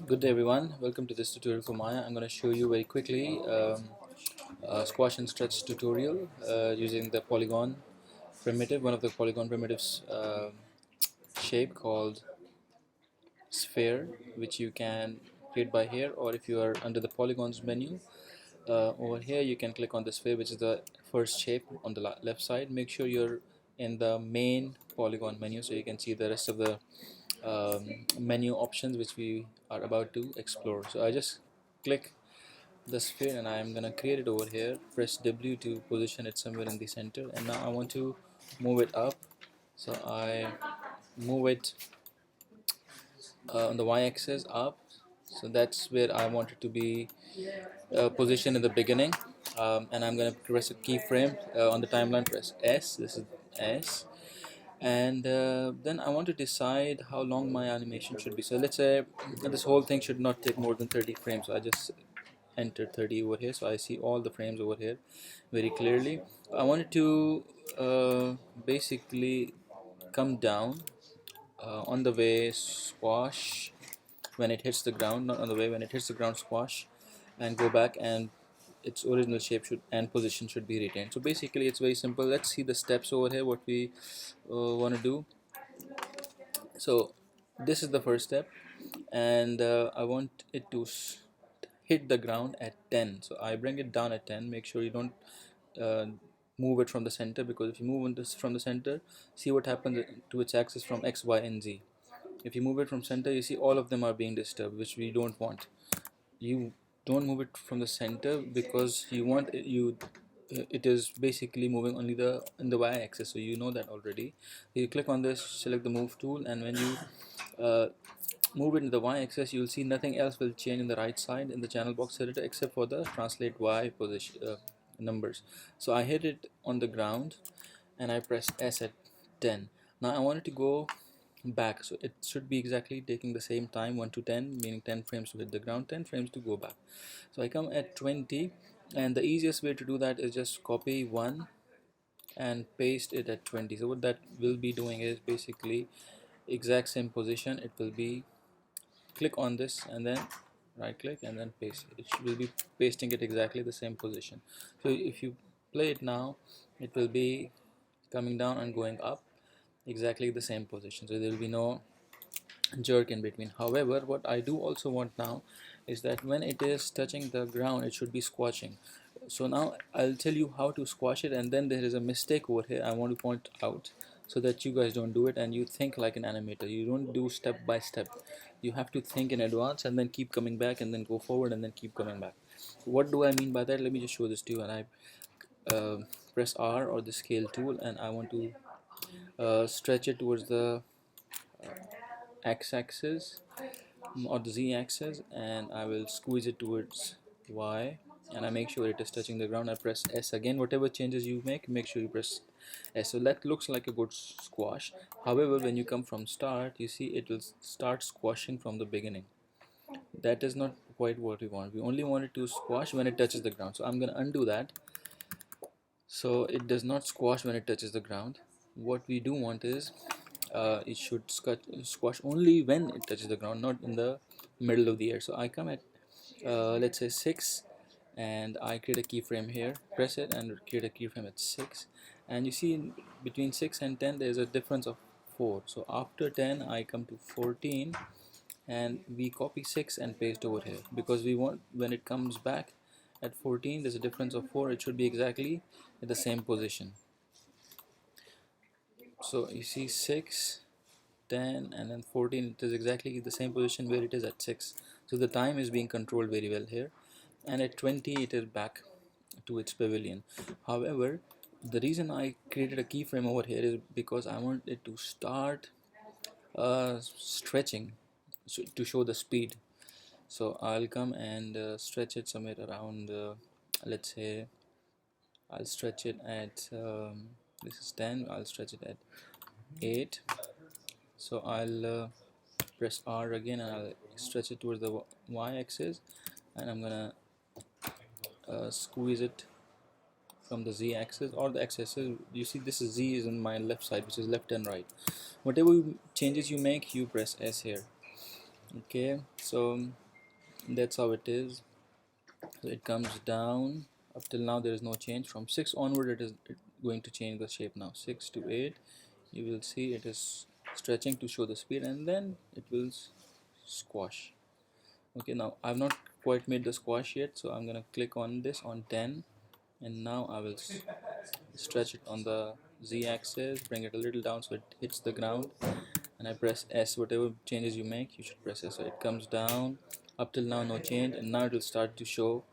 Good day everyone, welcome to this tutorial for Maya. I'm going to show you very quickly a squash and stretch tutorial using the polygon primitive, one of the polygon primitives shape called sphere, which you can create by here, or if you are under the polygons menu over here you can click on the sphere, which is the first shape on the left side. Make sure you're in the main polygon menu so you can see the rest of the menu options which we are about to explore. So I just click the sphere and I'm gonna create it over here. Press W to position it somewhere in the center, and now I want to move it up, so I move it on the y-axis up, so that's where I want it to be positioned in the beginning. And I'm gonna press a keyframe on the timeline. Press S. This is S, and then I want to decide how long my animation should be. So let's say this whole thing should not take more than 30 frames, so I just enter 30 over here, so I see all the frames over here very clearly. I wanted to basically come down on the way squash when it hits the ground, not on the way when it hits the ground squash, and go back, and its original shape should and position should be retained. So basically it's very simple. Let's see the steps over here what we want to do. So this is the first step, and I want it to hit the ground at 10, so I bring it down at 10. Make sure you don't uh, move it from the center, because if you move this from the center, see what happens to its axis from X, Y and Z. If you move it from center, you see all of them are being disturbed, which we don't want. You don't move it from the center because you want it is basically moving only in the y-axis, so you know that already. You click on this, select the move tool, and when you move it in the y-axis, you'll see nothing else will change in the right side in the channel box editor except for the translate y position numbers. So I hit it on the ground and I press S at 10. Now I want it to go back, so it should be exactly taking the same time, 1 to 10, meaning 10 frames to hit the ground, 10 frames to go back. So I come at 20, and the easiest way to do that is just copy 1 and paste it at 20. So what that will be doing is basically exact same position. It will be click on this and then right click and then paste it. It will be pasting it exactly the same position. So if you play it now, it will be coming down and going up exactly the same position, so there will be no jerk in between. However, what I do also want now is that when it is touching the ground, it should be squashing. So now I'll tell you how to squash it, and then there is a mistake over here I want to point out so that you guys don't do it and you think like an animator. You don't do step by step. You have to think in advance and then keep coming back and then go forward and then keep coming back. What do I mean by that? Let me just show this to you. And I press R or the scale tool, and I want to stretch it towards the x-axis or the z-axis, and I will squeeze it towards y, and I make sure it is touching the ground. I press S again. Whatever changes you make sure you press S. So that looks like a good squash. However, when you come from start, you see it will start squashing from the beginning. That is not quite what we want. We only want it to squash when it touches the ground. So I'm going to undo that, so it does not squash when it touches the ground. What we do want is it should squash only when it touches the ground, not in the middle of the air. So I come at let's say 6, and I create a keyframe here, press it and create a keyframe at 6, and you see between 6 and 10 there is a difference of 4. So after 10 I come to 14, and we copy 6 and paste over here, because we want when it comes back at 14 there's a difference of 4. It should be exactly at the same position. So you see 6, 10 and then 14, it is exactly the same position where it is at 6. So the time is being controlled very well here, and at 20 it is back to its pavilion. However, the reason I created a keyframe over here is because I want it to start stretching, to show the speed. So I'll come and stretch it somewhere around let's say I'll stretch it at this is 10, I'll stretch it at 8. So I'll press R again and I'll stretch it towards the y-axis, and I'm gonna squeeze it from the z-axis or the x-axis. You see this is z is on my left side, which is left and right. Whatever changes you make, you press S here. Okay, so that's how it is. So it comes down. Up till now there is no change. From 6 onward going to change the shape now. 6 to 8, you will see it is stretching to show the speed, and then it will squash. Okay, now I've not quite made the squash yet, so I'm gonna click on this on 10, and now I will stretch it on the z-axis, bring it a little down so it hits the ground, and I press S. Whatever changes you make, you should press S. So it comes down. Up till now no change, and now it will start to show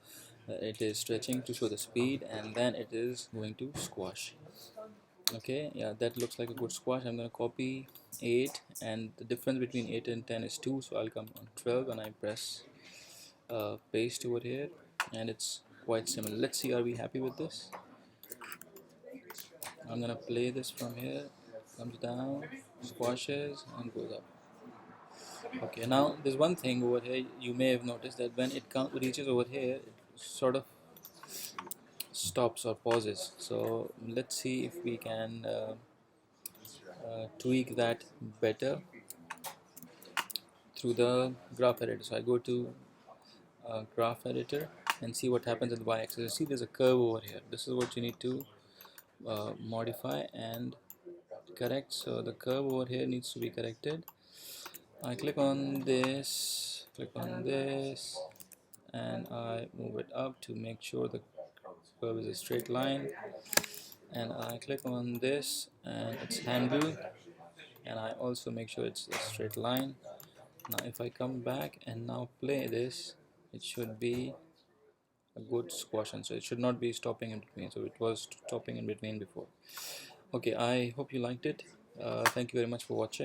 it is stretching to show the speed, and then it is going to squash. Okay, yeah, that looks like a good squash. I'm gonna copy 8, and the difference between 8 and 10 is 2, so I'll come on 12 and I press paste over here, and it's quite similar. Let's see, are we happy with this? I'm gonna play this from here. Comes down, squashes, and goes up. Okay, now there's one thing over here you may have noticed, that when it reaches over here, it sort of stops or pauses. So let's see if we can tweak that better through the graph editor. So I go to graph editor and see what happens at the y-axis. See, there's a curve over here. This is what you need to modify and correct. So the curve over here needs to be corrected. I click on this, and I move it up to make sure the curve is a straight line, and I click on this and its handle, and I also make sure it's a straight line. Now if I come back and now play this, it should be a good squash, and so it should not be stopping in between. So it was stopping in between before. Okay, I hope you liked it. Thank you very much for watching.